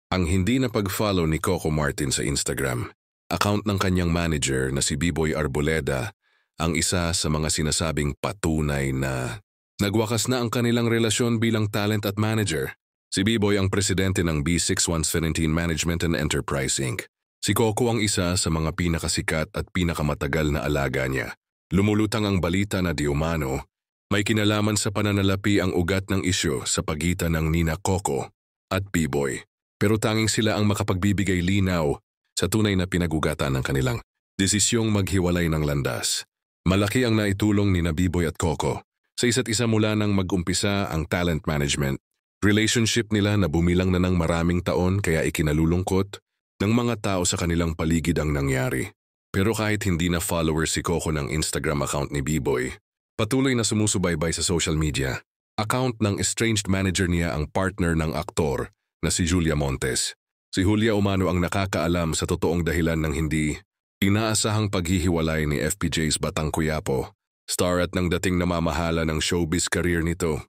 Ang hindi na pag-follow ni Coco Martin sa Instagram, account ng kanyang manager na si B-Boy Arboleda, ang isa sa mga sinasabing patunay na nagwakas na ang kanilang relasyon bilang talent at manager. Si B-Boy ang presidente ng B6117 Management and Enterprise Inc. Si Coco ang isa sa mga pinakasikat at pinakamatagal na alaga niya. Lumulutang ang balita na di umano, may kinalaman sa pananalapi ang ugat ng isyu sa pagitan ng Nina Coco at B-Boy. Pero tanging sila ang makapagbibigay linaw sa tunay na pinagugatan ng kanilang desisyong maghiwalay ng landas. Malaki ang naitulong ni B-Boy at Coco sa isa't isa mula nang mag-umpisa ang talent management. Relationship nila na bumilang na ng maraming taon kaya ikinalulungkot ng mga tao sa kanilang paligid ang nangyari. Pero kahit hindi na follower si Coco ng Instagram account ni B-Boy, patuloy na sumusubaybay sa social media. Account ng estranged manager niya ang partner ng aktor na si Julia Montes. Si Julia umano ang nakakaalam sa totoong dahilan ng hindi inaasahang paghihiwalay ni FPJ's Batang Quiapo, star at nang dating namamahala ng showbiz career nito.